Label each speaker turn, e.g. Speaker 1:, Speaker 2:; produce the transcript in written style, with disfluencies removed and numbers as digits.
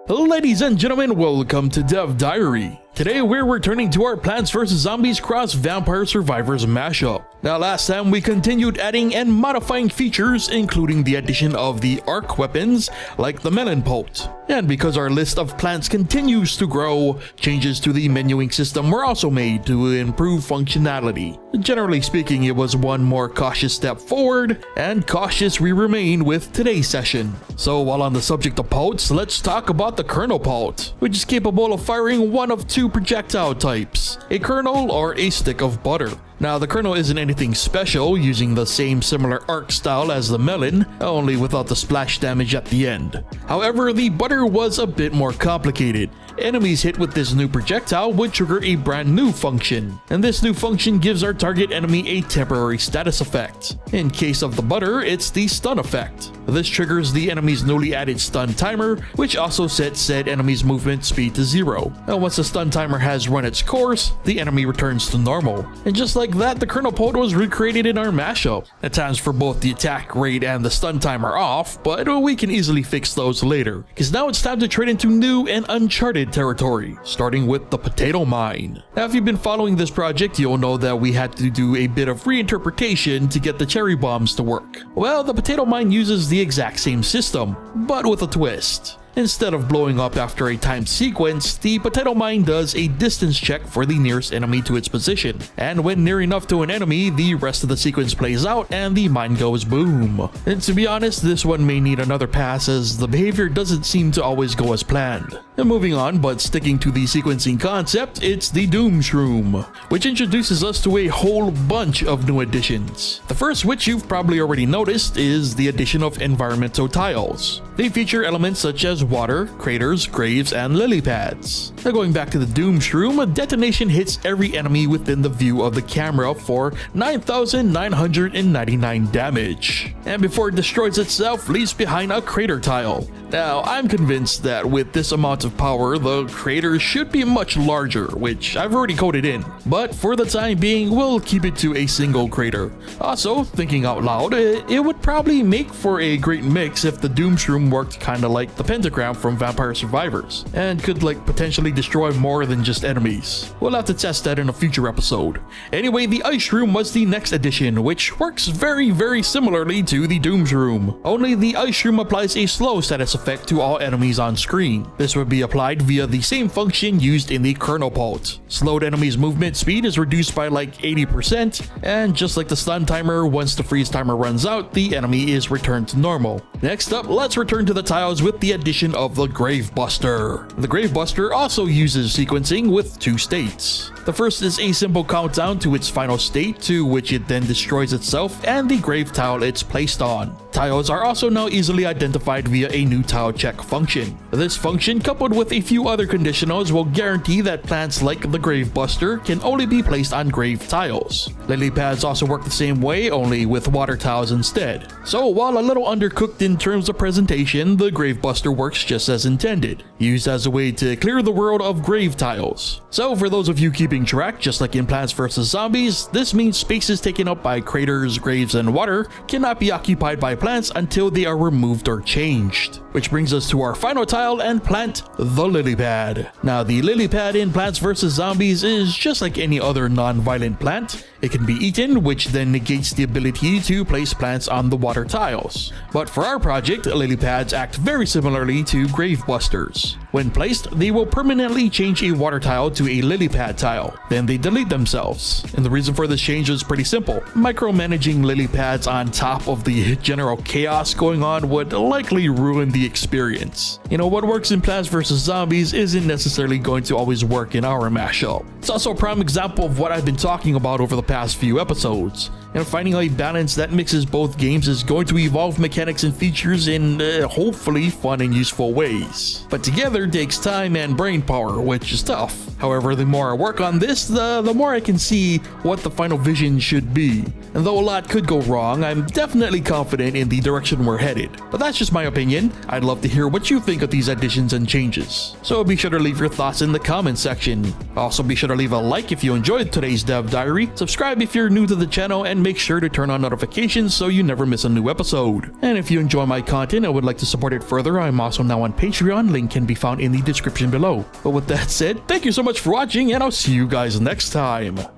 Speaker 1: Ladies and gentlemen, welcome to Dev Diary. Today we're returning to our Plants vs Zombies Cross Vampire Survivors mashup. Now last time we continued adding and modifying features, including the addition of the arc weapons like the melon pult. And because our list of plants continues to grow, changes to the menuing system were also made to improve functionality. Generally speaking, it was one more cautious step forward, and cautious we remain with today's session. So while on the subject of pults, let's talk about the kernel pult, which is capable of firing one of two projectile types, a kernel or a stick of butter. Now the kernel isn't anything special, using the same similar arc style as the melon, only without the splash damage at the end. However, the butter was a bit more complicated. Enemies hit with this new projectile would trigger a brand new function, and this new function gives our target enemy a temporary status effect. In case of the butter, it's the stun effect. This triggers the enemy's newly added stun timer, which also sets said enemy's movement speed to 0. And once the stun timer has run its course, the enemy returns to normal. And just like that, the kernel pult was recreated in our mashup. At times for both the attack rate and the stun timer off, but we can easily fix those later, because now it's time to trade into new and uncharted territory, starting with the potato mine. Now if you've been following this project, you'll know that we had to do a bit of reinterpretation to get the cherry bombs to work. Well, the potato mine uses the exact same system, but with a twist. Instead of blowing up after a timed sequence, the potato mine does a distance check for the nearest enemy to its position. And when near enough to an enemy, the rest of the sequence plays out and the mine goes boom. And to be honest, this one may need another pass as the behavior doesn't seem to always go as planned. And moving on, but sticking to the sequencing concept, it's the Doom Shroom, which introduces us to a whole bunch of new additions. The first, which you've probably already noticed, is the addition of environmental tiles. They feature elements such as water, craters, graves, and lily pads. Now going back to the Doom Shroom, a detonation hits every enemy within the view of the camera for 9,999 damage, and before it destroys itself, leaves behind a crater tile. Now I'm convinced that with this amount of power, the crater should be much larger, which I've already coded in, but for the time being, we'll keep it to a single crater. Also, thinking out loud, it would probably make for a great mix if the Doom Shroom worked kinda like the pentagram from Vampire Survivors, and could potentially destroy more than just enemies. We'll have to test that in a future episode. Anyway, the Ice Shroom was the next addition, which works very similarly to the Doom Shroom, only the Ice Shroom applies a slow status effect to all enemies on screen. This would be applied via the same function used in the kernel pult. Slowed enemies' movement speed is reduced by 80%, and just like the stun timer, once the freeze timer runs out, the enemy is returned to normal. Next up, let's return to the tiles with the addition of the Gravebuster. The Gravebuster also uses sequencing with two states. The first is a simple countdown to its final state, to which it then destroys itself and the grave tile it's placed on. Tiles are also now easily identified via a new tile check function. This function, coupled with a few other conditionals, will guarantee that plants like the Gravebuster can only be placed on grave tiles. Lily pads also work the same way, only with water tiles instead. So while a little undercooked in terms of presentation, the Gravebuster works just as intended, used as a way to clear the world of grave tiles. So for those of you keeping track, just like in Plants vs Zombies, this means spaces taken up by craters, graves, and water cannot be occupied by plants until they are removed or changed. Which brings us to our final tile and plant, the lily pad. Now the lily pad in Plants vs Zombies is just like any other non-violent plant. It can be eaten, which then negates the ability to place plants on the water tiles. But for our project, lily pads act very similarly to Gravebusters. When placed, they will permanently change a water tile to a lily pad tile. Then they delete themselves. And the reason for this change is pretty simple. Micromanaging lily pads on top of the general chaos going on would likely ruin the experience. You know, what works in Plants vs Zombies isn't necessarily going to always work in our mashup. It's also a prime example of what I've been talking about over the past few episodes. And finding a balance that mixes both games is going to evolve mechanics and features in hopefully fun and useful ways. But together takes time and brain power, which is tough. However, the more I work on this, the more I can see what the final vision should be. And though a lot could go wrong, I'm definitely confident in the direction we're headed. But that's just my opinion. I'd love to hear what you think of these additions and changes. So be sure to leave your thoughts in the comment section. Also be sure to leave a like if you enjoyed today's Dev Diary, subscribe if you're new to the channel, and make sure to turn on notifications so you never miss a new episode. And if you enjoy my content and would like to support it further, I'm also now on Patreon, link can be found found in the description below. But with that said, thank you so much for watching, and I'll see you guys next time.